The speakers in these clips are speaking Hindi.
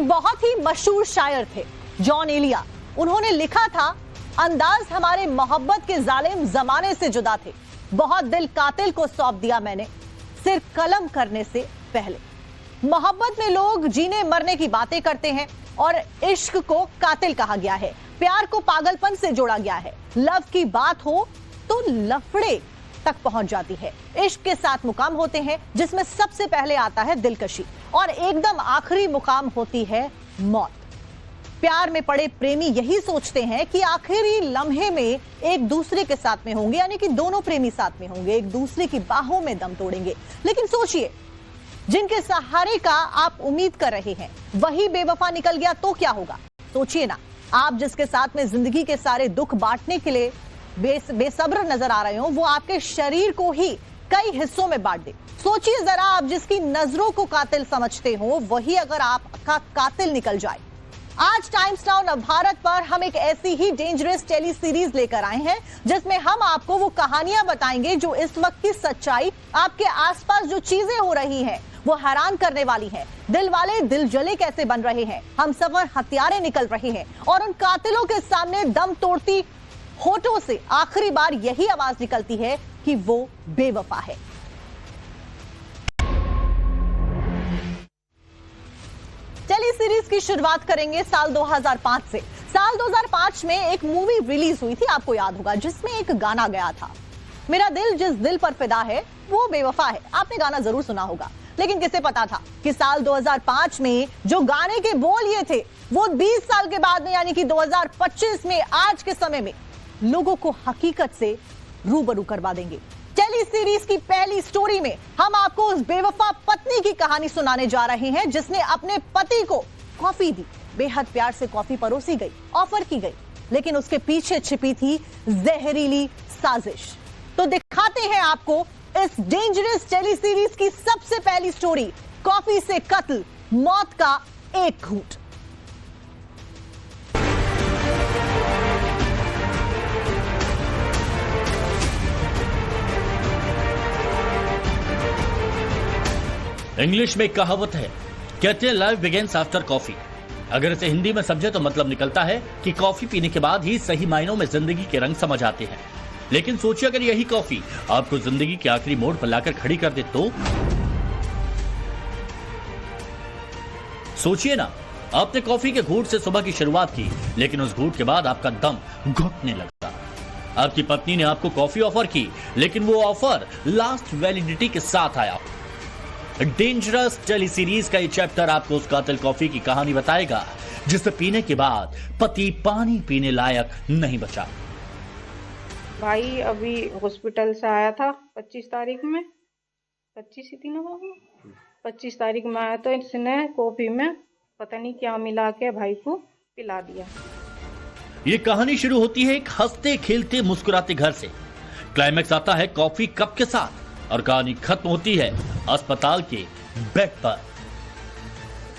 एक बहुत ही मशहूर शायर थे जॉन एलिया। उन्होंने लिखा था, अंदाज हमारे मोहब्बत के जालिम जमाने से जुदा थे, बहुत दिल कातिल को सौंप दिया मैंने सिर्फ कलम करने से पहले। मोहब्बत में लोग जीने मरने की बातें करते हैं और इश्क को कातिल कहा गया है, प्यार को पागलपन से जोड़ा गया है। लव की बात हो तो लफड़े तक पहुंच जाती है। इश्क के सात मुकाम होते हैं जिसमें सबसे पहले आता है दिलकशी और एकदम आखिरी मुकाम होती है मौत। प्यार में पड़े प्रेमी यही सोचते हैं कि आखिरी लम्हे में एक दूसरे के साथ में होंगे, यानी कि दोनों प्रेमी साथ में होंगे, एक दूसरे की बाहों में दम तोड़ेंगे। लेकिन सोचिए, जिनके सहारे का आप उम्मीद कर रहे हैं वही बेवफा निकल गया तो क्या होगा? सोचिए ना, आप जिसके साथ में जिंदगी के सारे दुख बांटने के लिए बेसब्र नजर आ रहे हो, वो आपके शरीर को ही कई हिस्सों में बांट दे। सोचिए जरा, आप जिसकी नजरों को कातिल समझते हो वही अगर आपका कातिल निकल जाए। आज टाइम्स नाउ नवभारत पर हम एक ऐसी ही डेंजरस टेली सीरीज लेकर आए हैं जिसमें हम आपको वो कहानियां बताएंगे जो इस वक्त की सच्चाई, आपके आसपास जो चीजें हो रही हैं वो हैरान करने वाली है। दिल वाले दिल जले कैसे बन रहे हैं, हम सफर हथियारे निकल रहे हैं और उन कातिलों के सामने दम तोड़ती होठों से आखिरी बार यही आवाज निकलती है कि वो बेवफा है। टेली सीरीज की शुरुआत करेंगे साल 2005 से। साल 2005 में एक मूवी रिलीज हुई थी, आपको याद होगा, जिसमें एक गाना गया था, मेरा दिल जिस दिल पर फिदा है वो बेवफा है। आपने गाना जरूर सुना होगा, लेकिन किसे पता था कि साल 2005 में जो गाने के बोल ये थे वो 20 साल के बाद में, यानी कि 2025 में, आज के समय में लोगों को हकीकत से रूबरू करवा देंगे। टेली सीरीज की पहली स्टोरी में हम आपको उस बेवफा पत्नी की कहानी सुनाने जा रहे हैं जिसने अपने पति को कॉफी दी, बेहद प्यार से कॉफी परोसी गई, ऑफर की गई, लेकिन उसके पीछे छिपी थी जहरीली साजिश। तो दिखाते हैं आपको इस डेंजरस टेली सीरीज की सबसे पहली स्टोरी, कॉफी से कत्ल, मौत का एक घूंट। इंग्लिश में एक कहावत है, कहते हैं लाइफ बिगिंस आफ्टर कॉफी। अगर इसे हिंदी में समझे तो मतलब निकलता है कि कॉफी पीने के बाद ही सही मायनों में जिंदगी के रंग समझ आते हैं। लेकिन सोचिए, अगर यही कॉफी आपको जिंदगी के आखिरी मोड़ पर लाकर खड़ी कर दे तो? सोचिए ना, आपने कॉफी के घूंट से सुबह की शुरुआत की, लेकिन उस घूंट के बाद आपका दम घुटने लगता। आपकी पत्नी ने आपको कॉफी ऑफर की, लेकिन वो ऑफर लास्ट वैलिडिटी के साथ आया। डेंजरस टेली सीरीज का ये चैप्टर आपको उस कातिल कॉफी की कहानी बताएगा जिसे पीने के बाद पति पानी पीने लायक नहीं बचा। भाई अभी हॉस्पिटल से आया था 25 तारीख में, 25 ही थी ना बाबू, 25 तारीख में आया तो इसने कॉफी में पता नहीं क्या मिला के भाई को पिला दिया। ये कहानी शुरू होती है एक हंसते खेलते मुस्कुराते घर से। क्लाइमैक्स आता है कॉफी कप के साथ और कहानी खत्म होती है अस्पताल के बेड पर।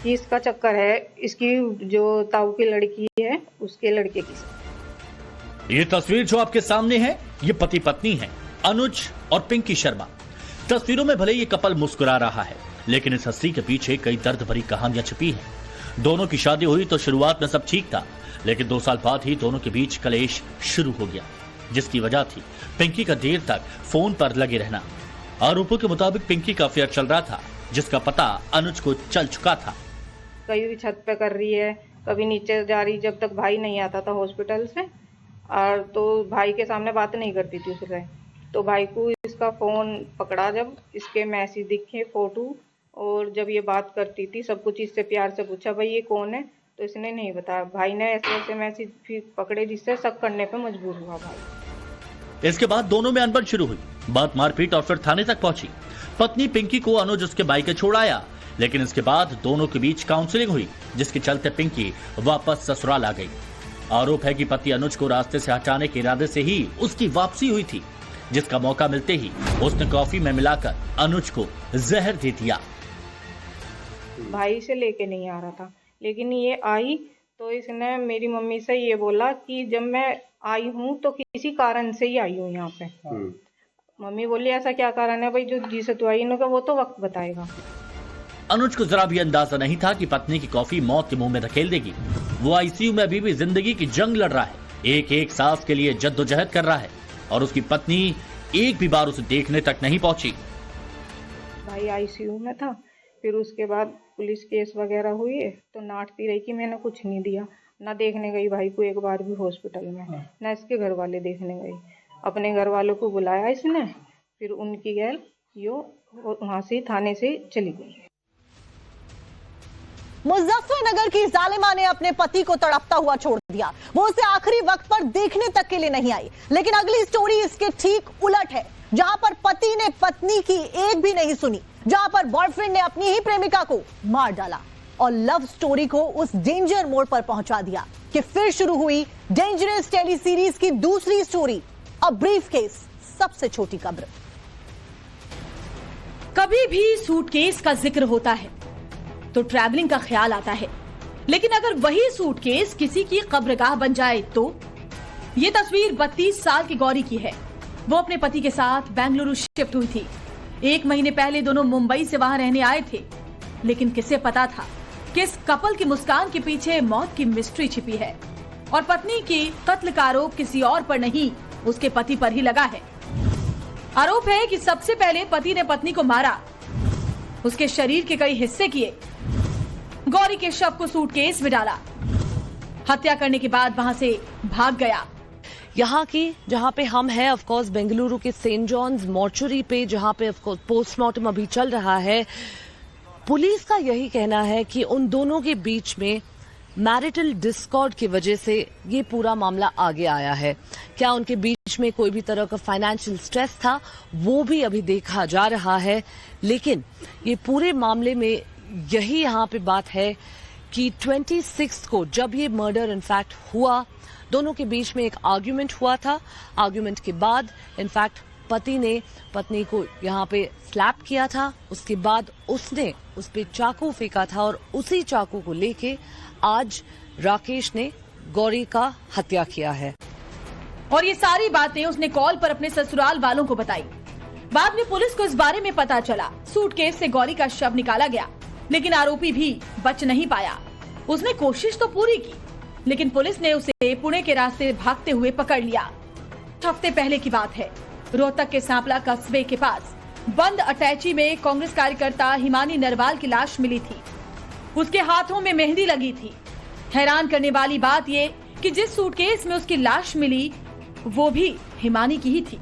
इसका चक्कर है, इसकी जो ताऊ की लड़की है उसके लड़के की। ये तस्वीर जो आपके सामने है, ये पति पत्नी है, अनुज और पिंकी शर्मा। तस्वीरों में भले ये कपल मुस्कुरा रहा है, लेकिन इस हंसी के पीछे कई दर्द भरी कहानियां छिपी हैं। दोनों की शादी हुई तो शुरुआत में सब ठीक था, लेकिन 2 साल बाद ही दोनों के बीच कलेश शुरू हो गया, जिसकी वजह थी पिंकी का देर तक फोन पर लगे रहना। आरोपों के मुताबिक पिंकी का अफेयर चल रहा था, जिसका पता अनुज को चल चुका था। कभी भी छत पे कर रही है, कभी नीचे जा रही, जब तक भाई नहीं आता था हॉस्पिटल से, और तो भाई के सामने बात नहीं करती थी उससे। तो भाई को इसका फोन पकड़ा, जब इसके मैसेज दिखे, फोटो, और जब ये बात करती थी सब कुछ इससे प्यार से पूछा, भाई ये कौन है, तो इसने नहीं बताया। भाई ने ऐसे ऐसे मैसेज फिर पकड़े जिससे शक करने पे मजबूर हुआ भाई। इसके बाद दोनों में अनबन शुरू हुई, बात मारपीट और फिर थाने तक पहुंची। पत्नी पिंकी को अनुज उसके बाइक छोड़ आया, लेकिन इसके बाद दोनों के बीच काउंसलिंग हुई, जिसके चलते पिंकी वापस ससुराल आ गई। आरोप है कि पति अनुज को रास्ते से हटाने के इरादे से ही उसकी वापसी हुई थी, जिसका मौका मिलते ही उसने कॉफी में मिलाकर अनुज को जहर दे दिया। भाई से लेके नहीं आ रहा था, लेकिन ये आई तो इसने मेरी मम्मी से ये बोला कि जब मैं आई हूँ तो किसी कारण से ही आई हूँ यहाँ पे। मम्मी बोली ऐसा क्या कारण है भाई जो जिसे तू आई, इन्होंने वो तो वक्त बताएगा। अनुज को जरा भी अंदाजा नहीं था कि पत्नी की कॉफी मौत के मुंह में धकेल देगी। वो आईसीयू में अभी भी जिंदगी की जंग लड़ रहा है, एक एक सांस के लिए जद्दोजहद कर रहा है और उसकी पत्नी एक भी बार उसे देखने तक नहीं पहुंची। भाई आईसीयू में था, फिर उसके बाद पुलिस केस वगैरह हुई है तो नाटती रही कि मैंने कुछ नहीं दिया। ना देखने गई भाई को एक बार भी हॉस्पिटल में, ना इसके घर वाले देखने गई। अपने घर वालों को बुलाया इसने, फिर उनकी गैल यो वहां से थाने से चली गई। मुजफ्फरनगर की जालिमा ने अपने पति को तड़पता हुआ छोड़ दिया। वो उसे आखिरी वक्त पर देखने तक के लिए नहीं आई। लेकिन अगली स्टोरी इसके ठीक उलट है, जहां पर पति ने पत्नी की एक भी नहीं सुनी, जहां पर बॉयफ्रेंड ने अपनी ही प्रेमिका को मार डाला और लव स्टोरी को उस डेंजर मोड़ पर पहुंचा दिया कि फिर शुरू हुई डेंजरस टेली सीरीज की दूसरी स्टोरी, अ ब्रीफ केस, सबसे छोटी कब्र। कभी भी सूटकेस का जिक्र होता है तो ट्रैवलिंग का ख्याल आता है, लेकिन अगर वही सूटकेस किसी की कब्रगाह बन जाए तो। ये तस्वीर 32 साल की गौरी की है। वो अपने पति के साथ बेंगलुरु शिफ्ट हुई थी। 1 महीने पहले दोनों मुंबई से वहां रहने आए थे, लेकिन किसे पता था कि इस कपल की मुस्कान के पीछे मौत की मिस्ट्री छिपी है और पत्नी की कत्ल का आरोप किसी और पर नहीं, उसके पति पर ही लगा है। आरोप है कि सबसे पहले पति ने पत्नी को मारा, उसके शरीर के कई हिस्से किए, गौरी के शव को सूटकेस में डाला, हत्या करने के बाद वहां से भाग गया। यहाँ की जहाँ पे हम हैं, ऑफ कोर्स बेंगलुरु के सेंट जॉन्स मॉर्चुरी पे, जहाँ पे ऑफ कोर्स पोस्टमार्टम अभी चल रहा है। पुलिस का यही कहना है कि उन दोनों के बीच में मैरिटल डिस्कॉर्ड की वजह से ये पूरा मामला आगे आया है। क्या उनके बीच में कोई भी तरह का फाइनेंशियल स्ट्रेस था, वो भी अभी देखा जा रहा है। लेकिन ये पूरे मामले में यही यहाँ पे बात है कि 26 को जब ये मर्डर इनफैक्ट हुआ, दोनों के बीच में एक आर्ग्यूमेंट हुआ था। आर्ग्यूमेंट के बाद इनफैक्ट पति ने पत्नी को यहाँ पे स्लैप किया था। उसके बाद उसने उस पे चाकू फेंका था और उसी चाकू को लेके आज राकेश ने गौरी का हत्या किया है। और ये सारी बातें उसने कॉल पर अपने ससुराल वालों को बताई। बाद में पुलिस को इस बारे में पता चला। सूटकेस से गौरी का शव निकाला गया, लेकिन आरोपी भी बच नहीं पाया। उसने कोशिश तो पूरी की, लेकिन पुलिस ने उसे पुणे के रास्ते भागते हुए पकड़ लिया। हफ्ते पहले की बात है। रोहतक के सांपला कस्बे के पास बंद अटैची में कांग्रेस कार्यकर्ता हिमानी नरवाल की लाश मिली थी। उसके हाथों में मेहंदी लगी थी। हैरान करने वाली बात ये कि जिस सूटकेस में उसकी लाश मिली वो भी हिमानी की ही थी।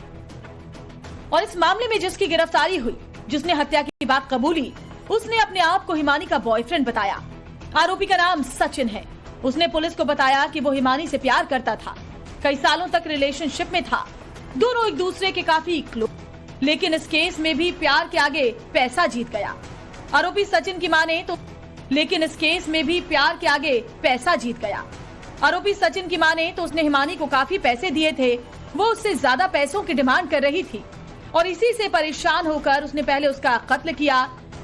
और इस मामले में जिसकी गिरफ्तारी हुई, जिसने हत्या की बात कबूली, उसने अपने आप को हिमानी का बॉयफ्रेंड बताया। आरोपी का नाम सचिन है। उसने पुलिस को बताया कि वो हिमानी से प्यार करता था, कई सालों तक रिलेशनशिप में था, दोनों एक दूसरे के काफी क्लोज। लेकिन इस केस में भी प्यार के आगे पैसा जीत गया। आरोपी सचिन की माने तो आरोपी सचिन की माने तो उसने हिमानी को काफी पैसे दिए थे। वो उससे ज्यादा पैसों की डिमांड कर रही थी और इसी से परेशान होकर उसने पहले उसका कत्ल किया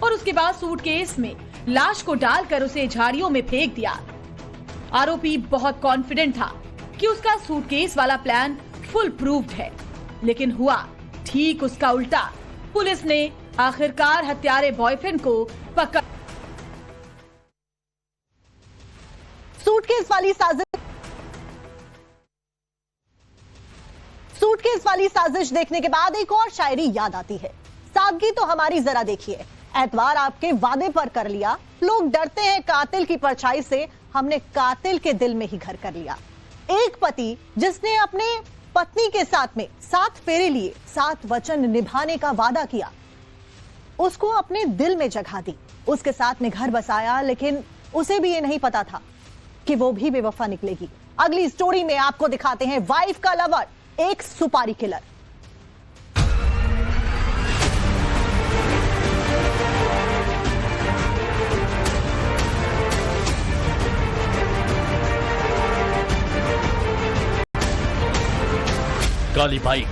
और उसके बाद सूटकेस में लाश को डालकर उसे झाड़ियों में फेंक दिया। आरोपी बहुत कॉन्फिडेंट था कि उसका सूटकेस वाला प्लान फुल प्रूव्ड है, लेकिन हुआ ठीक उसका उल्टा। पुलिस ने आखिरकार हत्यारे बॉयफ्रेंड को पकड़। सूटकेस वाली साजिश देखने के बाद एक और शायरी याद आती है। सादगी तो हमारी जरा देखिए, एतवार आपके वादे पर कर लिया। लोग डरते हैं कातिल की परछाई से, हमने कातिल के दिल में ही घर कर लिया। एक पति जिसने अपने पत्नी के साथ में 7 फेरे लिए, 7 वचन निभाने का वादा किया, उसको अपने दिल में जगह दी, उसके साथ में घर बसाया, लेकिन उसे भी ये नहीं पता था कि वो भी बेवफा निकलेगी। अगली स्टोरी में आपको दिखाते हैं वाइफ का लवर, एक सुपारी किलर। काली बाइक,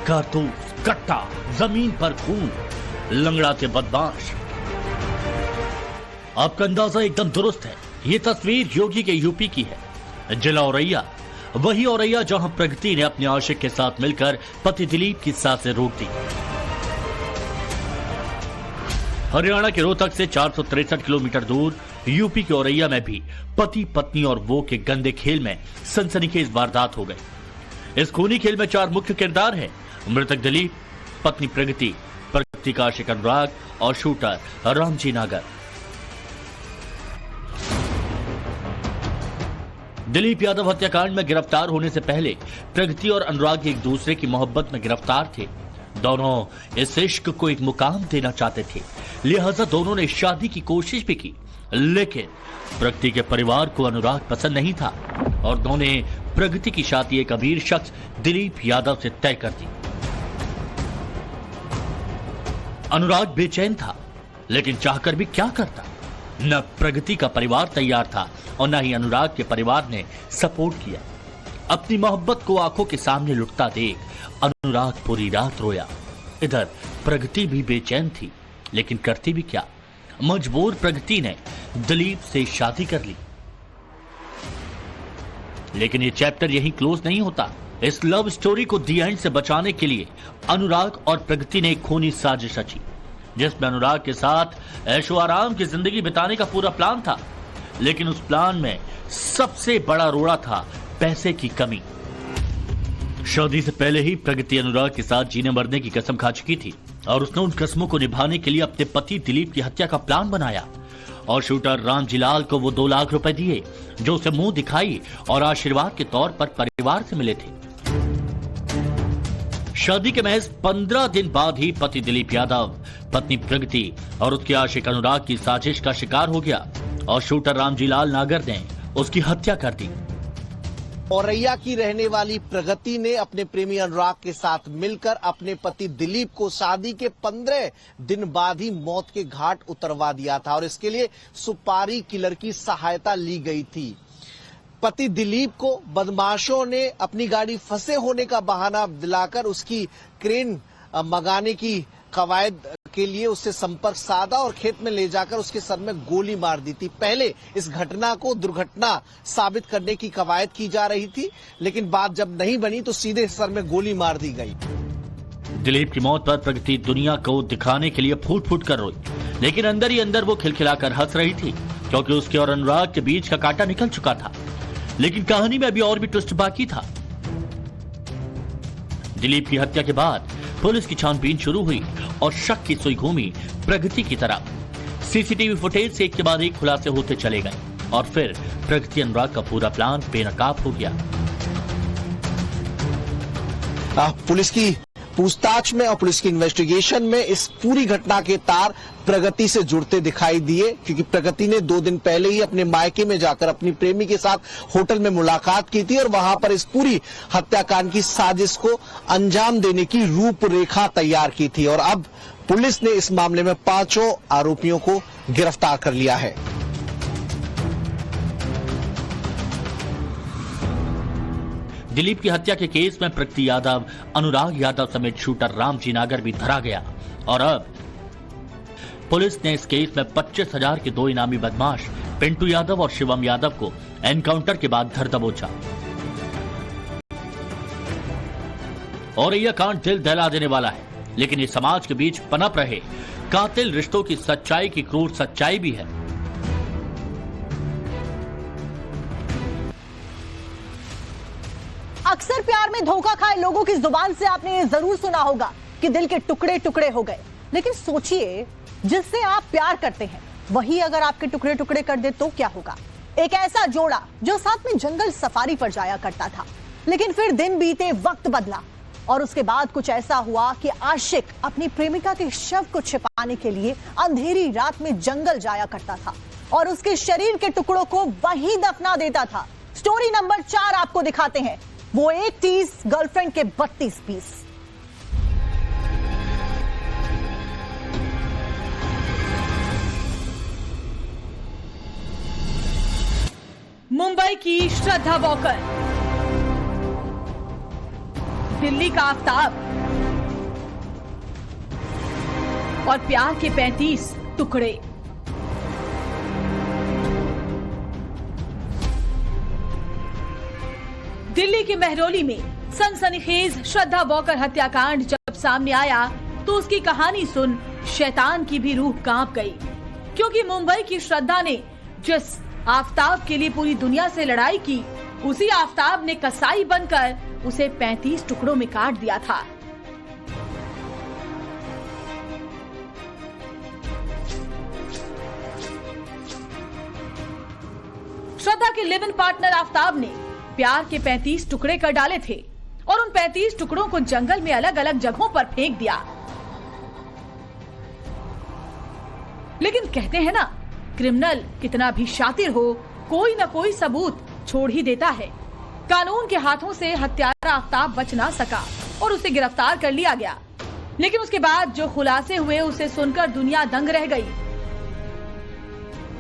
कारतूस, कट्टा, जमीन पर खून, लंगड़ाते बदमाश। आपका अंदाजा एकदम दुरुस्त है। ये तस्वीर योगी के यूपी की है, जिला औरैया। वही औरैया जहां प्रगति ने अपने आशिक के साथ मिलकर पति दिलीप की सांसें रोक दी। हरियाणा के रोहतक से 463 किलोमीटर दूर यूपी के औरैया में भी पति पत्नी और वो के गंदे खेल में सनसनीखेज वारदात हो गई। इस खूनी खेल में 4 मुख्य किरदार हैं। मृतक दिलीप, पत्नी प्रगति का आशिक अनुराग और शूटर रामजी नागर। दिलीप यादव हत्याकांड में गिरफ्तार होने से पहले प्रगति और अनुराग एक दूसरे की मोहब्बत में गिरफ्तार थे। दोनों इस इश्क को एक मुकाम देना चाहते थे, लिहाजा दोनों ने शादी की कोशिश भी की, लेकिन प्रगति के परिवार को अनुराग पसंद नहीं था और दोनों ने प्रगति की शादी एक अमीर शख्स दिलीप यादव से तय कर दी। अनुराग बेचैन था, लेकिन चाहकर भी क्या करता। न प्रगति का परिवार तैयार था और न ही अनुराग के परिवार ने सपोर्ट किया। अपनी मोहब्बत को आंखों के सामने लुटता देख अनुराग पूरी रात रोया। इधर प्रगति भी बेचैन थी, लेकिन करती भी क्या। मजबूर प्रगति ने दिलीप से शादी कर ली। लेकिन ये चैप्टर यहीं क्लोज नहीं होता। इस लव स्टोरी को दी एंड से बचाने के लिए अनुराग और प्रगति ने एक खूनी साजिश रची, जिसमें अनुराग के साथ ऐशो आराम की जिंदगी बिताने का पूरा प्लान था। लेकिन उस प्लान में सबसे बड़ा रोड़ा था पैसे की कमी। शादी से पहले ही प्रगति अनुराग के साथ जीने मरने की कसम खा चुकी थी और उसने उन कसमों को निभाने के लिए अपने पति दिलीप की हत्या का प्लान बनाया और शूटर रामजीलाल को वो 2 लाख रुपए दिए, जो उसे मुंह दिखाई और आशीर्वाद के तौर पर परिवार से मिले थे। शादी के महज 15 दिन बाद ही पति दिलीप यादव पत्नी प्रगति और उसके आशिक अनुराग की साजिश का शिकार हो गया और शूटर रामजीलाल नागर ने उसकी हत्या कर दी। औरैया की रहने वाली प्रगति ने अपने प्रेमी अनुराग के साथ मिलकर अपने पति दिलीप को शादी के 15 दिन बाद ही मौत के घाट उतरवा दिया था और इसके लिए सुपारी किलर की सहायता ली गई थी। पति दिलीप को बदमाशों ने अपनी गाड़ी फंसे होने का बहाना दिलाकर उसकी क्रेन मंगाने की कवायद के लिए उससे संपर्क साधा और खेत में ले जाकर उसके सर में गोली मार दी थी। पहले इस घटना को दुर्घटना साबित करने की कवायद की जा रही थी, लेकिन बात जब नहीं बनी तो सीधे सर में गोली मार दी गई। दिलीप की मौत पर प्रगति दुनिया को दिखाने के लिए फूट फूट कर रोई, लेकिन अंदर ही अंदर वो खिलखिलाकर हंस रही थी, क्योंकि उसके और अनुराग के बीच का कांटा निकल चुका था। लेकिन कहानी में अभी और भी ट्विस्ट बाकी था। दिलीप की हत्या के बाद पुलिस की छानबीन शुरू हुई और शक की सुई घूमी प्रगति की तरफ। सीसीटीवी फुटेज से एक के बाद एक खुलासे होते चले गए और फिर प्रगति अनुराग का पूरा प्लान बेनकाब हो गया। पुलिस की पूछताछ में और पुलिस की इन्वेस्टिगेशन में इस पूरी घटना के तार प्रगति से जुड़ते दिखाई दिए, क्योंकि प्रगति ने 2 दिन पहले ही अपने मायके में जाकर अपनी प्रेमी के साथ होटल में मुलाकात की थी और वहां पर इस पूरी हत्याकांड की साजिश को अंजाम देने की रूपरेखा तैयार की थी और अब पुलिस ने इस मामले में 5 आरोपियों को गिरफ्तार कर लिया है। दिलीप की हत्या के केस में प्रगति यादव, अनुराग यादव समेत शूटर रामजी नागर भी धरा गया और अब पुलिस ने इस केस में 25,000 के 2 इनामी बदमाश पिंटू यादव और शिवम यादव को एनकाउंटर के बाद धर दबोचा। और यह कांड दिल दहला देने वाला है, लेकिन ये समाज के बीच पनप रहे कातिल रिश्तों की सच्चाई की क्रूर सच्चाई भी है। अक्सर प्यार में धोखा खाए लोगों की जुबान से आपने ये जरूर सुना होगा कि दिल के टुकड़े टुकड़े हो गए। लेकिन सोचिए, जिससे आप प्यार करते हैं वही अगर आपके टुकड़े टुकड़े कर दे तो क्या होगा। एक ऐसा जोड़ा जो साथ में जंगल सफारी पर जाया करता था, लेकिन फिर दिन बीते, वक्त बदला और उसके बाद कुछ ऐसा हुआ कि आशिक अपनी प्रेमिका के शव को छिपाने के लिए अंधेरी रात में जंगल जाया करता था और उसके शरीर के टुकड़ों को वहीं दफना देता था। स्टोरी नंबर 4 आपको दिखाते हैं, वो 80s गर्लफ्रेंड के 32 पीस। मुंबई की श्रद्धा वॉकर, दिल्ली का आफताब और प्यार के 35 टुकड़े। दिल्ली के मेहरौली में सनसनीखेज श्रद्धा वॉकर हत्याकांड जब सामने आया तो उसकी कहानी सुन शैतान की भी रूह कांप गई, क्योंकि मुंबई की श्रद्धा ने जिस आफताब के लिए पूरी दुनिया से लड़ाई की, उसी आफताब ने कसाई बनकर उसे 35 टुकड़ों में काट दिया था। श्रद्धा के लिव इन पार्टनर आफताब ने प्यार के 35 टुकड़े कर डाले थे और उन 35 टुकड़ों को जंगल में अलग अलग जगहों पर फेंक दिया। लेकिन कहते हैं ना, क्रिमिनल कितना भी शातिर हो, कोई न कोई सबूत छोड़ ही देता है। कानून के हाथों से हत्यारा आफताब बच ना सका और उसे गिरफ्तार कर लिया गया। लेकिन उसके बाद जो खुलासे हुए उसे सुनकर दुनिया दंग रह गई।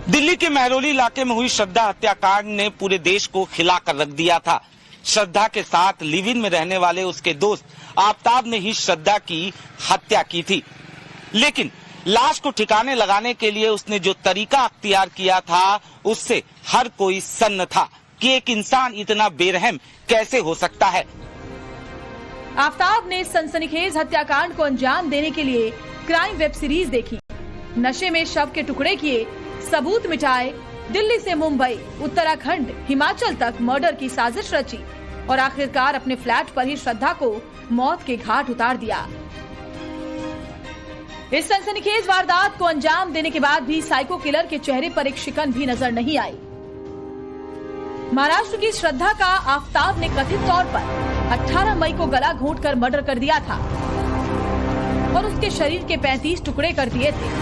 दिल्ली के महरौली इलाके में हुई श्रद्धा हत्याकांड ने पूरे देश को खिला कर रख दिया था। श्रद्धा के साथ लिव इन में रहने वाले उसके दोस्त आफताब ने ही श्रद्धा की हत्या की थी। लेकिन लाश को ठिकाने लगाने के लिए उसने जो तरीका अख्तियार किया था, उससे हर कोई सन्न था कि एक इंसान इतना बेरहम कैसे हो सकता है। आफताब ने सनसनीखेज हत्याकांड को अंजाम देने के लिए क्राइम वेब सीरीज देखी, नशे में शव के टुकड़े किए, सबूत मिटाए, दिल्ली से मुंबई, उत्तराखंड, हिमाचल तक मर्डर की साजिश रची और आखिरकार अपने फ्लैट पर ही श्रद्धा को मौत के घाट उतार दिया। इस सनसनीखेज वारदात को अंजाम देने के बाद भी साइको किलर के चेहरे पर एक शिकन भी नजर नहीं आई। महाराष्ट्र की श्रद्धा का आफताब ने कथित तौर पर 18 मई को गला घोंटकर मर्डर कर दिया था और उसके शरीर के 35 टुकड़े कर दिए थे।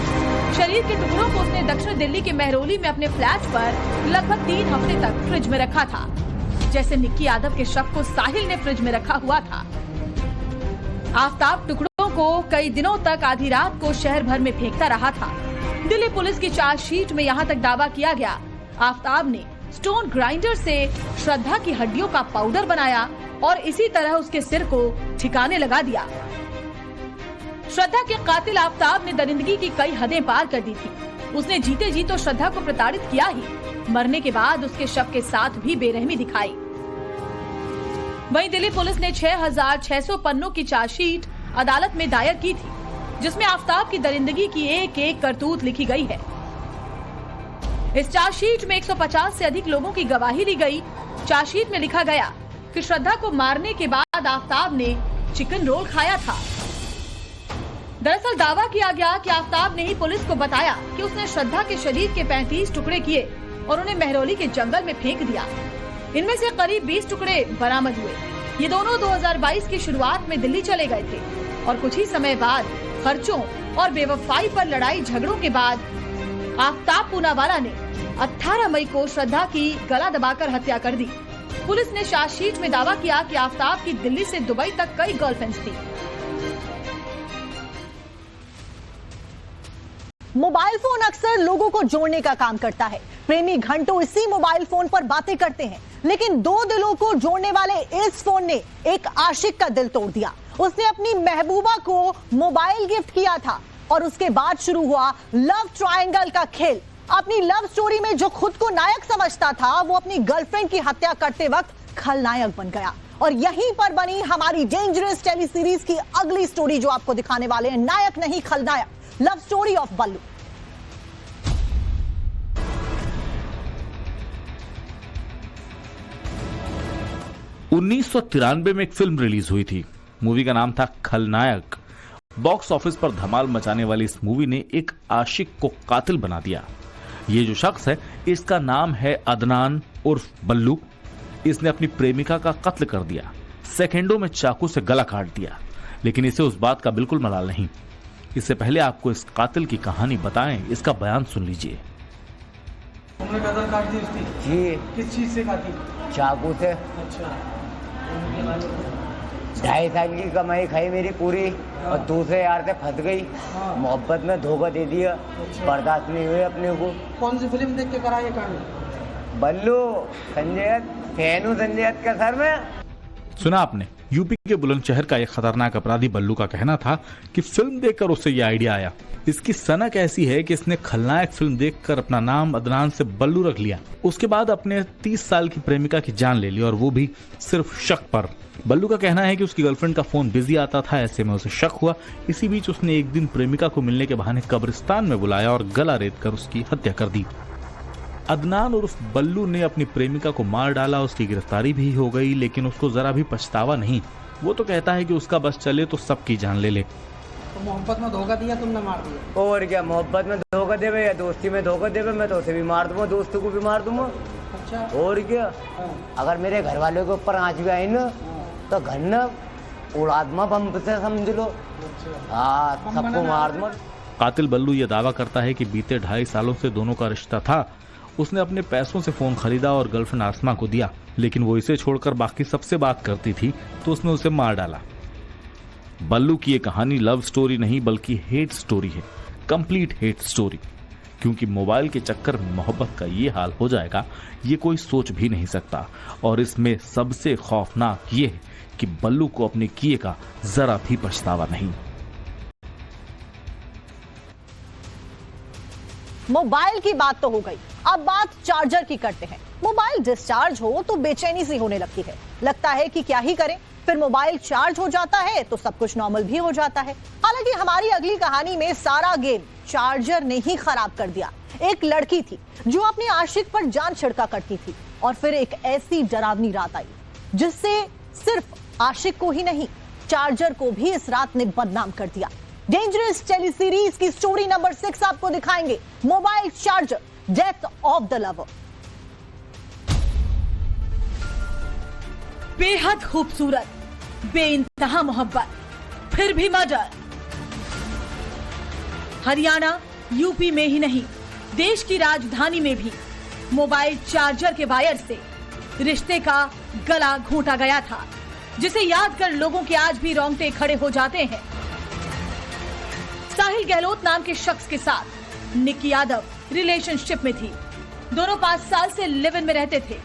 शरीर के टुकड़ों को उसने दक्षिण दिल्ली के महरौली में अपने फ्लैट पर लगभग 3 हफ्ते तक फ्रिज में रखा था, जैसे निक्की यादव के शव को साहिल ने फ्रिज में रखा हुआ था। आफताब टुकड़ों को कई दिनों तक आधी रात को शहर भर में फेंकता रहा था। दिल्ली पुलिस की चार्जशीट में यहाँ तक दावा किया गया, आफताब ने स्टोन ग्राइंडर से श्रद्धा की हड्डियों का पाउडर बनाया और इसी तरह उसके सिर को ठिकाने लगा दिया। श्रद्धा के कातिल आफताब ने दरिंदगी की कई हदें पार कर दी थी। उसने जीते जी तो श्रद्धा को प्रताड़ित किया ही, मरने के बाद उसके शव के साथ भी बेरहमी दिखाई। वहीं दिल्ली पुलिस ने 6600 पन्नों की चार्जशीट अदालत में दायर की थी, जिसमें आफताब की दरिंदगी की एक एक करतूत लिखी गई है। इस चार्जशीट में 150 से अधिक लोगों की गवाही ली गई। चार्जशीट में लिखा गया कि श्रद्धा को मारने के बाद आफताब ने चिकन रोल खाया था। दरअसल दावा किया गया कि आफताब ने ही पुलिस को बताया कि उसने श्रद्धा के शरीर के 35 टुकड़े किए और उन्हें महरौली के जंगल में फेंक दिया। इनमें से करीब 20 टुकड़े बरामद हुए। ये दोनों 2022 की शुरुआत में दिल्ली चले गए थे और कुछ ही समय बाद खर्चों और बेवफाई पर लड़ाई झगड़ों के बाद आफताब पूनावाला ने 18 मई को श्रद्धा की गला दबाकर हत्या कर दी। पुलिस ने चार्जशीट में दावा किया कि आफताब की दिल्ली से दुबई तक कई गर्लफ्रेंड्स थी। मोबाइल फोन अक्सर लोगों को जोड़ने का काम करता है। प्रेमी घंटों इसी मोबाइल फोन पर बातें करते हैं, लेकिन दो दिलों को जोड़ने वाले इस फोन ने एक आशिक का दिल तोड़ दिया। उसने अपनी महबूबा को मोबाइल गिफ्ट किया था और उसके बाद शुरू हुआ लव ट्रायंगल का खेल। अपनी लव स्टोरी में जो खुद को नायक समझता था, वो अपनी गर्लफ्रेंड की हत्या करते वक्त खलनायक बन गया। और यहीं पर बनी हमारी डेंजरस टेली सीरीज की अगली स्टोरी, जो आपको दिखाने वाले हैं। नायक नहीं खलनायक, लव स्टोरी ऑफ बल्लू। उन्नीस में एक फिल्म रिलीज हुई थी। मूवी का नाम था खलनायक। बॉक्स ऑफिस पर धमाल मचाने वाली इस मूवी ने एक आशिक को कातिल बना दिया। ये जो शख्स है, इसका नाम है अदनान उर्फ बल्लू। इसने अपनी प्रेमिका का कत्ल कर दिया, सेकंडों में चाकू से गला काट दिया। लेकिन इसे उस बात का बिल्कुल मलाल नहीं। इससे पहले आपको इस कातिल की कहानी बताएं, इसका बयान सुन लीजिए। तुमने कदर काट दी उसकी? जी। किस चीज से काटी? चाकू से। अच्छा। 2.5 साल की कमाई खाई मेरी पूरी और दूसरे यार से फंस गई। मोहब्बत में धोखा दे दिया। बर्दाश्त नहीं हुई अपने को। कौन सी फिल्म देख के करा ये कांड? बल्लू, संजय दत्त, फैन हूं संजय दत्त का सर में। सुना आपने? यूपी के बुलंदशहर का एक खतरनाक अपराधी बल्लू का कहना था कि फिल्म देखकर उसे यह आइडिया आया। इसकी सनक ऐसी है कि इसने खलनायक फिल्म देखकर अपना नाम अदनान से बल्लू रख लिया। उसके बाद अपने 30 साल की प्रेमिका की जान ले ली, और वो भी सिर्फ शक पर। बल्लू का कहना है कि उसकी गर्लफ्रेंड का फोन बिजी आता था, ऐसे में उसे शक हुआ। इसी बीच उसने एक दिन प्रेमिका को मिलने के बहाने कब्रिस्तान में बुलाया और गला रेत कर उसकी हत्या कर दी। अदनान उर्फ बल्लू ने अपनी प्रेमिका को मार डाला। उसकी गिरफ्तारी भी हो गई, लेकिन उसको जरा भी पछतावा नहीं। वो तो कहता है कि उसका बस चले तो सबकी जान ले ले। तो मोहब्बत में धोखा दिया, तुमने मार दिया। और क्या, मोहब्बत में धोखा देवे या दोस्ती में धोखा देवे, मैं तो उसे भी मार दूंगा, दोस्तों को भी मार दूंगा। अच्छा। और क्या, अगर मेरे घर वालों के ऊपर आँच भी आई ना तो घर न उड़ादमा बम से समझ लो। हाँ, सबको मार दूंगा। कातिल बल्लू ये दावा करता है कि बीते 2.5 सालों से दोनों का रिश्ता था। उसने अपने पैसों से फोन खरीदा और गर्लफ्रेंड आसमा को दिया, लेकिन वो इसे छोड़कर बाकी सबसे बात करती थी, तो उसने उसे मार डाला। बल्लू की ये कहानी लव स्टोरी नहीं बल्कि हेट स्टोरी है, कंप्लीट हेट स्टोरी। क्योंकि मोबाइल के चक्कर में मोहब्बत का ये हाल हो जाएगा, ये कोई सोच भी नहीं सकता। और इसमें सबसे खौफनाक ये है कि बल्लू को अपने किए का जरा भी पछतावा नहीं। मोबाइल की बात तो हो गई, अब बात चार्जर की करते हैं। मोबाइल डिस्चार्ज हो तो बेचैनी सी होने लगती है, लगता है कि क्या ही करें। फिर मोबाइल चार्ज हो जाता है तो सब कुछ नॉर्मल भी हो जाता है। हालांकि हमारी अगली कहानी में सारा गेम चार्जर ने ही खराब कर दिया। एक लड़की थी जो अपने आशिक पर जान छिड़का करती थी, और फिर एक ऐसी डरावनी रात आई जिससे सिर्फ आशिक को ही नहीं, चार्जर को भी इस रात ने बदनाम कर दिया। डेंजरस टेली सीरीज की स्टोरी नंबर 6 आपको दिखाएंगे, mobile charger, death of the lover. बेहद खूबसूरत, बेइंतहा मोहब्बत, फिर भी मर्डर। हरियाणा, यूपी में ही नहीं, देश की राजधानी में भी मोबाइल चार्जर के वायर से रिश्ते का गला घोंटा गया था, जिसे याद कर लोगों के आज भी रोंगटे खड़े हो जाते हैं। साहिल गहलोत नाम के शख्स के साथ निक्की यादव रिलेशनशिप में थी। दोनों 5 साल से लिव इन में रहते थे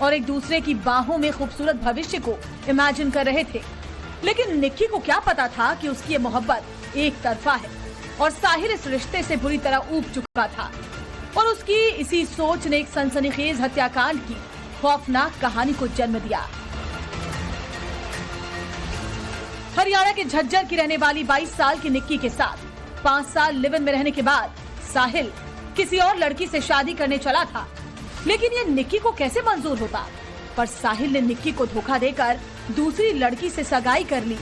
और एक दूसरे की बाहों में खूबसूरत भविष्य को इमेजिन कर रहे थे। लेकिन निक्की को क्या पता था कि उसकी ये मोहब्बत एक तरफा है और साहिल इस रिश्ते से बुरी तरह ऊब चुका था। और उसकी इसी सोच ने एक सनसनीखेज हत्याकांड की खौफनाक कहानी को जन्म दिया। हरियाणा के झज्जर की रहने वाली 22 साल की निक्की के साथ 5 साल लिव इन में रहने के बाद साहिल किसी और लड़की से शादी करने चला था। लेकिन ये निक्की को कैसे मंजूर होता? पर साहिल ने निक्की को धोखा देकर दूसरी लड़की से सगाई कर ली।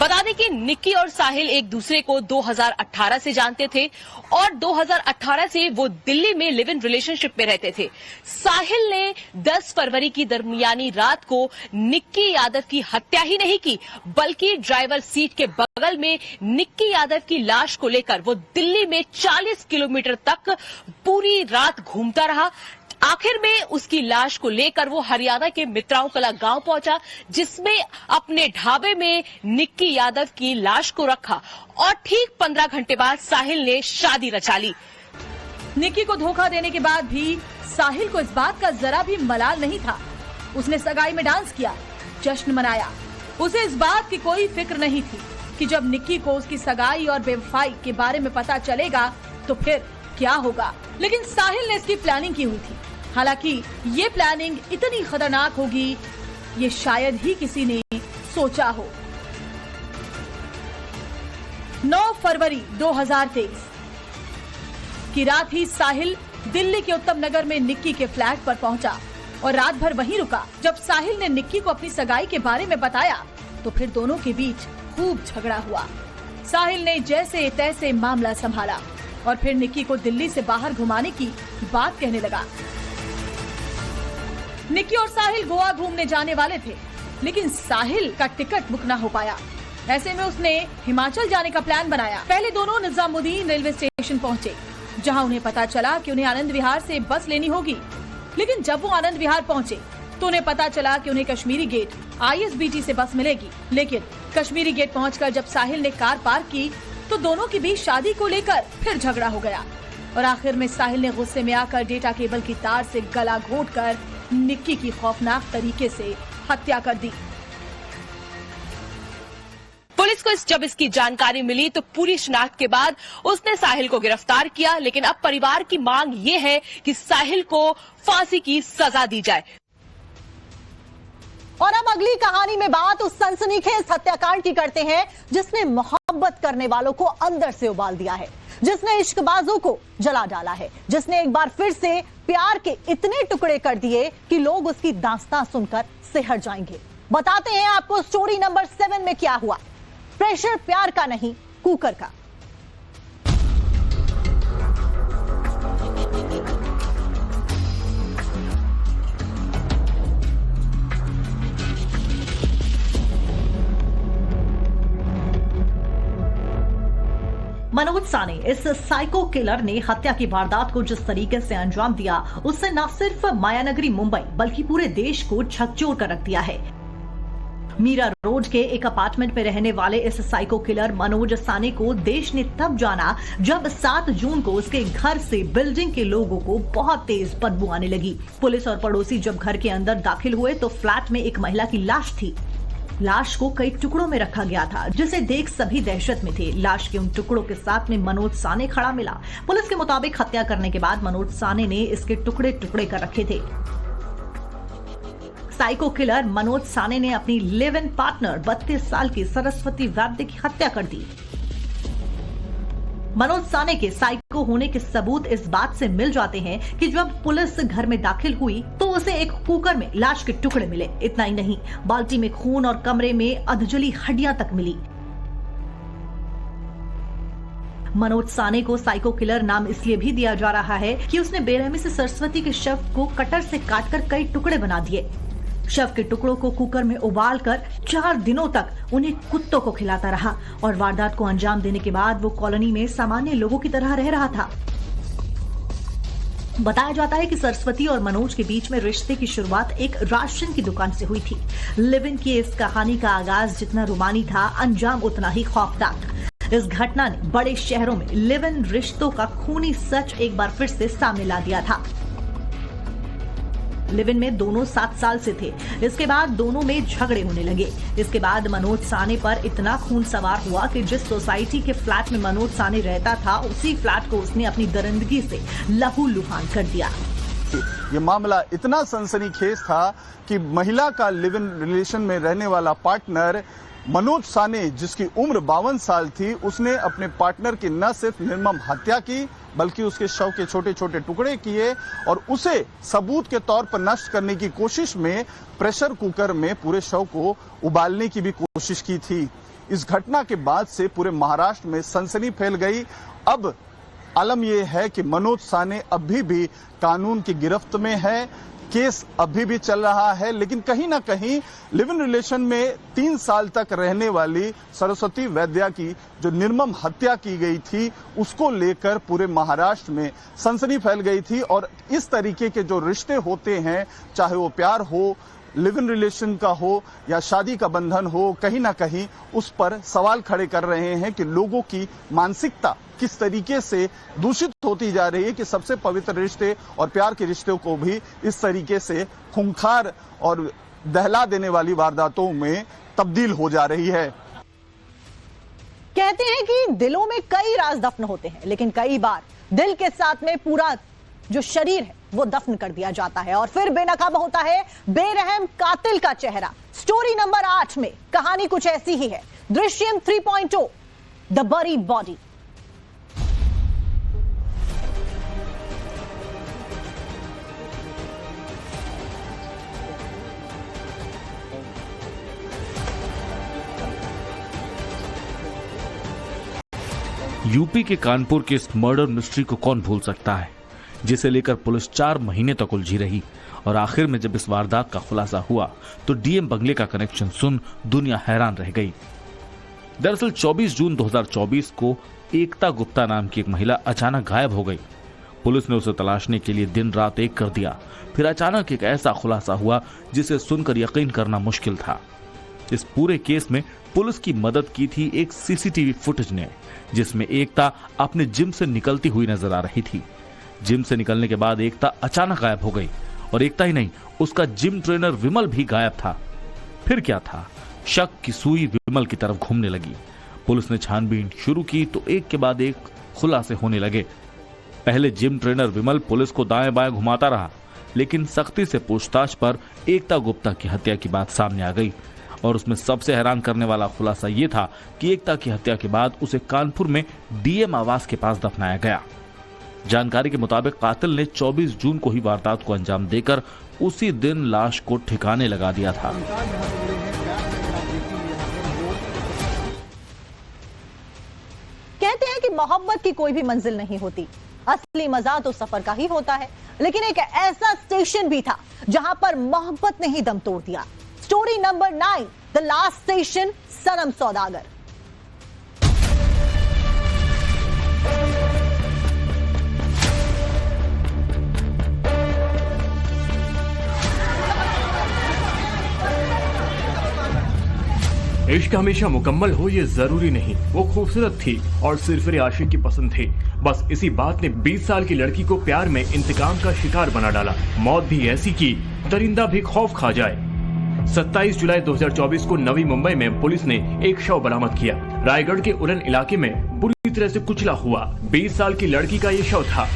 बता दें कि निक्की और साहिल एक दूसरे को 2018 से जानते थे और 2018 से वो दिल्ली में लिव इन रिलेशनशिप में रहते थे। साहिल ने 10 फरवरी की दरमियानी रात को निक्की यादव की हत्या ही नहीं की, बल्कि ड्राइवर सीट के बगल में निक्की यादव की लाश को लेकर वो दिल्ली में 40 किलोमीटर तक पूरी रात घूमता रहा। आखिर में उसकी लाश को लेकर वो हरियाणा के मित्राओं कला गांव पहुंचा, जिसमें अपने ढाबे में निक्की यादव की लाश को रखा और ठीक 15 घंटे बाद साहिल ने शादी रचा ली। निक्की को धोखा देने के बाद भी साहिल को इस बात का जरा भी मलाल नहीं था। उसने सगाई में डांस किया, जश्न मनाया। उसे इस बात की कोई फिक्र नहीं थी कि जब निक्की को उसकी सगाई और बेवफाई के बारे में पता चलेगा तो फिर क्या होगा। लेकिन साहिल ने इसकी प्लानिंग की हुई थी। हालांकि ये प्लानिंग इतनी खतरनाक होगी, ये शायद ही किसी ने सोचा हो। 9 फरवरी 2023 की रात ही साहिल दिल्ली के उत्तम नगर में निक्की के फ्लैट पर पहुंचा और रात भर वहीं रुका। जब साहिल ने निक्की को अपनी सगाई के बारे में बताया तो फिर दोनों के बीच खूब झगड़ा हुआ। साहिल ने जैसे तैसे मामला संभाला और फिर निक्की को दिल्ली से बाहर घुमाने की बात कहने लगा। निक्की और साहिल गोवा घूमने जाने वाले थे, लेकिन साहिल का टिकट बुक ना हो पाया। ऐसे में उसने हिमाचल जाने का प्लान बनाया। पहले दोनों निजामुद्दीन रेलवे स्टेशन पहुंचे, जहां उन्हें पता चला कि उन्हें आनंद विहार से बस लेनी होगी। लेकिन जब वो आनंद विहार पहुंचे तो उन्हें पता चला कि उन्हें कश्मीरी गेट ISBT से बस मिलेगी। लेकिन कश्मीरी गेट पहुंचकर जब साहिल ने कार पार्क की तो दोनों के बीच शादी को लेकर फिर झगड़ा हो गया और आखिर में साहिल ने गुस्से में आकर डेटा केबल की तार से गला घोंटकर निक्की की खौफनाक तरीके से हत्या कर दी। पुलिस को जब इसकी जानकारी मिली तो पूरी शिनाख्त के बाद उसने साहिल को गिरफ्तार किया, लेकिन अब परिवार की मांग ये है कि साहिल को फांसी की सजा दी जाए। और अब अगली कहानी में बात उस सनसनीखेज हत्याकांड की करते हैं जिसने मोहब्बत करने वालों को अंदर से उबाल दिया है, जिसने इश्कबाजों को जला डाला है, जिसने एक बार फिर से प्यार के इतने टुकड़े कर दिए कि लोग उसकी दास्तां सुनकर सिहर जाएंगे। बताते हैं आपको स्टोरी नंबर 7 में क्या हुआ। प्रेशर प्यार का नहीं, कुकर का। मनोज साने, इस साइको किलर ने हत्या की वारदात को जिस तरीके से अंजाम दिया, उससे न सिर्फ मायानगरी मुंबई बल्कि पूरे देश को झकझोर कर रख दिया है। मीरा रोड के एक अपार्टमेंट में रहने वाले इस साइको किलर मनोज साने को देश ने तब जाना जब 7 जून को उसके घर से बिल्डिंग के लोगों को बहुत तेज बदबू आने लगी। पुलिस और पड़ोसी जब घर के अंदर दाखिल हुए तो फ्लैट में एक महिला की लाश थी। लाश को कई टुकड़ों में रखा गया था, जिसे देख सभी दहशत में थे। लाश के उन टुकड़ों के साथ में मनोज साने खड़ा मिला। पुलिस के मुताबिक हत्या करने के बाद मनोज साने ने इसके टुकड़े टुकड़े कर रखे थे। साइको किलर मनोज साने ने अपनी लिव इन पार्टनर 32 साल की सरस्वती वैद्य की हत्या कर दी। मनोज साने के साइको होने के सबूत इस बात से मिल जाते हैं कि जब पुलिस घर में दाखिल हुई तो उसे एक कुकर में लाश के टुकड़े मिले। इतना ही नहीं, बाल्टी में खून और कमरे में अधजली हड्डियां तक मिली। मनोज साने को साइको किलर नाम इसलिए भी दिया जा रहा है कि उसने बेरहमी से सरस्वती के शव को कटर से काटकर कई टुकड़े बना दिए। शव के टुकड़ों को कुकर में उबालकर 4 दिनों तक उन्हें कुत्तों को खिलाता रहा और वारदात को अंजाम देने के बाद वो कॉलोनी में सामान्य लोगों की तरह रह रहा था। बताया जाता है कि सरस्वती और मनोज के बीच में रिश्ते की शुरुआत एक राशन की दुकान से हुई थी। लिव इन की इस कहानी का आगाज जितना रुमानी था, अंजाम उतना ही खौफनाक। इस घटना ने बड़े शहरों में लिव इन रिश्तों का खूनी सच एक बार फिर से सामने ला दिया था। लिव इन में दोनों 7 साल से थे। इसके बाद दोनों में झगड़े होने लगे। इसके बाद मनोज साने पर इतना खून सवार हुआ कि जिस सोसाइटी के फ्लैट में मनोज साने रहता था, उसी फ्लैट को उसने अपनी दरिंदगी से लहूलुहान कर दिया। ये मामला इतना सनसनीखेज था कि महिला का लिव इन रिलेशन में रहने वाला पार्टनर मनोज साने, जिसकी उम्र 52 साल थी, उसने अपने पार्टनर की न सिर्फ निर्मम हत्या की बल्कि उसके शव के छोटे छोटे टुकड़े किए और उसे सबूत के तौर पर नष्ट करने की कोशिश में प्रेशर कुकर में पूरे शव को उबालने की भी कोशिश की थी। इस घटना के बाद से पूरे महाराष्ट्र में सनसनी फैल गई। अब आलम यह है कि मनोज साने अभी भी कानून की गिरफ्त में है। केस अभी भी चल रहा है, लेकिन कहीं ना कहीं लिव इन रिलेशन में 3 साल तक रहने वाली सरस्वती वैद्या की जो निर्मम हत्या की गई थी, उसको लेकर पूरे महाराष्ट्र में सनसनी फैल गई थी। और इस तरीके के जो रिश्ते होते हैं, चाहे वो प्यार हो, लिव इन रिलेशन का हो या शादी का बंधन हो, कहीं ना कहीं उस पर सवाल खड़े कर रहे हैं कि लोगों की मानसिकता किस तरीके से दूषित होती जा रही है कि सबसे पवित्र रिश्ते और प्यार के रिश्तों को भी इस तरीके से खूंखार और दहला देने वाली वारदातों में तब्दील हो जा रही है। कहते हैं कि दिलों में कई राज दफन होते हैं, लेकिन कई बार दिल के साथ में पूरा जो शरीर है वो दफन कर दिया जाता है और फिर बेनकाब होता है बेरहम कातिल का चेहरा। स्टोरी नंबर 8 में कहानी कुछ ऐसी ही है। Drishyam 3.0 the buried body. UP के कानपुर के इस मर्डर मिस्ट्री को कौन भूल सकता है, जिसे लेकर पुलिस 4 महीने तक उलझी रही और आखिर में जब इस वारदात का खुलासा हुआ तो डीएम बंगले का कनेक्शन सुन दुनिया हैरान रह गई। दरअसल 24 जून 2024 को एकता गुप्ता नाम की एक महिला अचानक गायब हो गई। पुलिस ने उसे तलाशने के लिए दिन रात एक कर दिया। फिर अचानक एक ऐसा खुलासा हुआ जिसे सुनकर यकीन करना मुश्किल था। इस पूरे केस में पुलिस की मदद की थी एक सीसीटीवी फुटेज ने, जिसमें एकता अपने जिम से निकलती हुई नजर आ रही थी। जिम से निकलने के बाद एकता अचानक गायब हो गई और एकता ही नहीं, उसका जिम ट्रेनर विमल भी गायब था। फिर क्या था, शक की सुई विमल की तरफ घूमने लगी। पुलिस ने छानबीन शुरू की तो एक के बाद एक खुलासे होने लगे। पहले जिम ट्रेनर विमल पुलिस को दाएं बाएं घुमाता रहा, लेकिन सख्ती से पूछताछ पर एकता गुप्ता की हत्या की बात सामने आ गई। और उसमें सबसे हैरान करने वाला खुलासा यह था कि एकता की हत्या के बाद उसे कानपुर में डीएम आवास के पास दफनाया गया। जानकारी के मुताबिक कातिल ने 24 जून को ही वारदात को अंजाम देकर उसी दिन लाश को ठिकाने लगा दिया था। कहते हैं कि मोहब्बत की कोई भी मंजिल नहीं होती, असली मजा तो सफर का ही होता है। लेकिन एक ऐसा स्टेशन भी था जहां पर मोहब्बत ने ही दम तोड़ दिया। Story number 9, the last station, Sanam Saudagar. इश्क हमेशा मुकम्मल हो ये जरूरी नहीं। वो खूबसूरत थी और सिरफिरे आशिक की पसंद थी। बस इसी बात ने 20 साल की लड़की को प्यार में इंतकाम का शिकार बना डाला। मौत भी ऐसी की दरिंदा भी खौफ खा जाए। 27 जुलाई 2024 को नवी मुंबई में पुलिस ने एक शव बरामद किया। रायगढ़ के उरन इलाके में बुरी तरह से कुचला हुआ 20 साल की लड़की का ये शव था।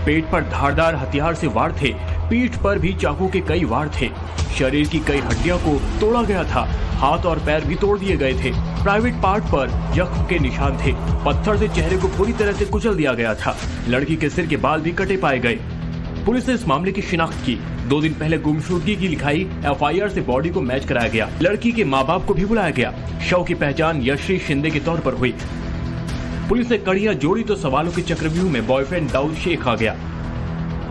पेट पर धारदार हथियार से वार थे, पीठ पर भी चाकू के कई वार थे, शरीर की कई हड्डियों को तोड़ा गया था, हाथ और पैर भी तोड़ दिए गए थे, प्राइवेट पार्ट पर जख्म के निशान थे, पत्थर से चेहरे को पूरी तरह से कुचल दिया गया था। लड़की के सिर के बाल भी कटे पाए गए। पुलिस ने इस मामले की शिनाख्त की। 2 दिन पहले गुमशुदगी की लिखाई एफआईआर से बॉडी को मैच कराया गया। लड़की के माँ बाप को भी बुलाया गया। शव की पहचान यश्री शिंदे के तौर पर हुई। पुलिस ने कड़ियां जोड़ी तो सवालों के चक्रव्यूह में बॉयफ्रेंड दाऊद शेख आ गया।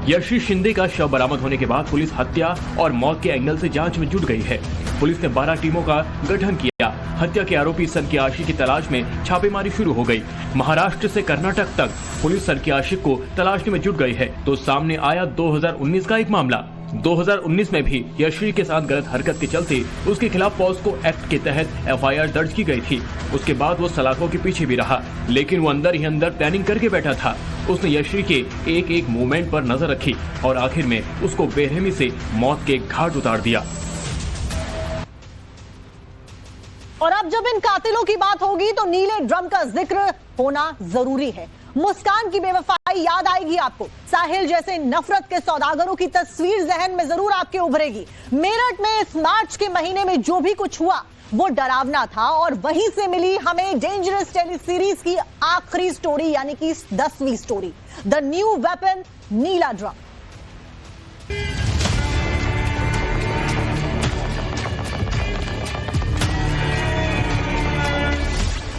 यश्री शिंदे का शव बरामद होने के बाद पुलिस हत्या और मौत के एंगल से जांच में जुट गई है। पुलिस ने 12 टीमों का गठन किया। हत्या के आरोपी सनकी की तलाश में छापेमारी शुरू हो गई। महाराष्ट्र से कर्नाटक तक पुलिस सनकी को तलाशने में जुट गई है। तो सामने आया 2019 का एक मामला। 2019 में भी यश्री के साथ गलत हरकत के चलते उसके खिलाफ पॉस्को एक्ट के तहत एफआईआर दर्ज की गई थी। उसके बाद वो सलाखों के पीछे भी रहा, लेकिन वो अंदर ही अंदर प्लानिंग करके बैठा था। उसने यश्री के एक एक मूवमेंट पर नजर रखी और आखिर में उसको बेरहमी से मौत के घाट उतार दिया। और अब जब इन कातिलों की बात होगी तो नीले ड्रम का जिक्र होना जरूरी है। मुस्कान की बेवफाई याद आएगी आपको। साहिल जैसे नफरत के सौदागरों की तस्वीर जहन में जरूर आपके उभरेगी। मेरठ में इस मार्च के महीने में जो भी कुछ हुआ वो डरावना था और वहीं से मिली हमें डेंजरस टेली सीरीज की आखिरी स्टोरी, यानी कि 10वीं story, the new weapon, Neela drum.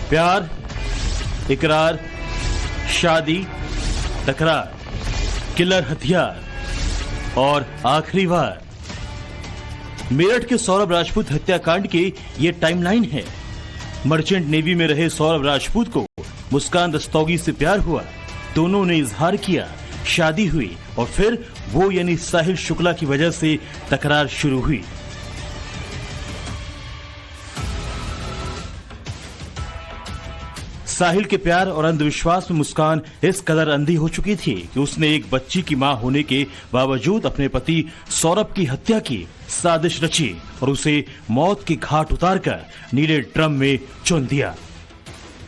प्यार, इकरार, शादी, तकरार, किलर हथियार और आखिरी वार। मेरठ के सौरभ राजपूत हत्याकांड की ये टाइमलाइन है। मर्चेंट नेवी में रहे सौरभ राजपूत को मुस्कान रस्तोगी से प्यार हुआ। दोनों ने इजहार किया, शादी हुई और फिर वो यानी साहिल शुक्ला की वजह से तकरार शुरू हुई। साहिल के प्यार और अंधविश्वास में मुस्कान इस कदर अंधी हो चुकी थी कि उसने एक बच्ची की मां होने के बावजूद अपने पति सौरभ की हत्या की साजिश रची और उसे मौत के घाट उतारकर नीले ड्रम में चुन दिया।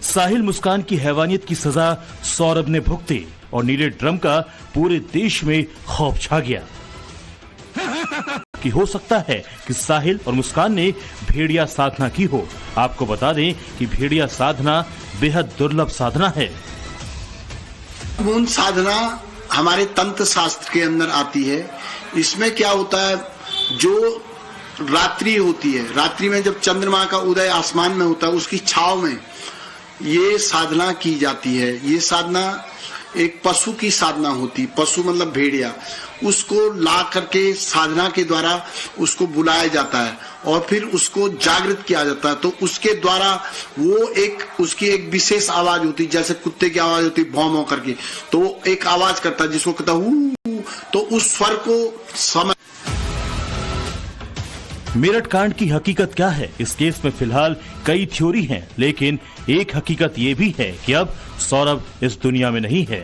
साहिल मुस्कान की हैवानियत की सजा सौरभ ने भुगती और नीले ड्रम का पूरे देश में खौफ छा गया कि हो सकता है कि साहिल और मुस्कान ने भेड़िया साधना की हो। आपको बता दें कि भेड़िया साधना बेहद दुर्लभ साधना है। मून साधना हमारे तंत्र शास्त्र के अंदर आती है। इसमें क्या होता है, जो रात्रि होती है, रात्रि में जब चंद्रमा का उदय आसमान में होता है, उसकी छाव में ये साधना की जाती है। ये साधना एक पशु की साधना होती, पशु मतलब भेड़िया, उसको ला करके साधना के द्वारा उसको बुलाया जाता है और फिर उसको जागृत किया जाता है। तो उसके द्वारा वो उसकी एक विशेष आवाज होती, जैसे कुत्ते की आवाज होती भौं भौं करके, तो वो एक आवाज करता है जिसको कहता है, तो उस स्वर को समझ। मेरठ कांड की हकीकत क्या है? इस केस में फिलहाल कई थ्योरी हैं, लेकिन एक हकीकत ये भी है कि अब सौरभ इस दुनिया में नहीं है।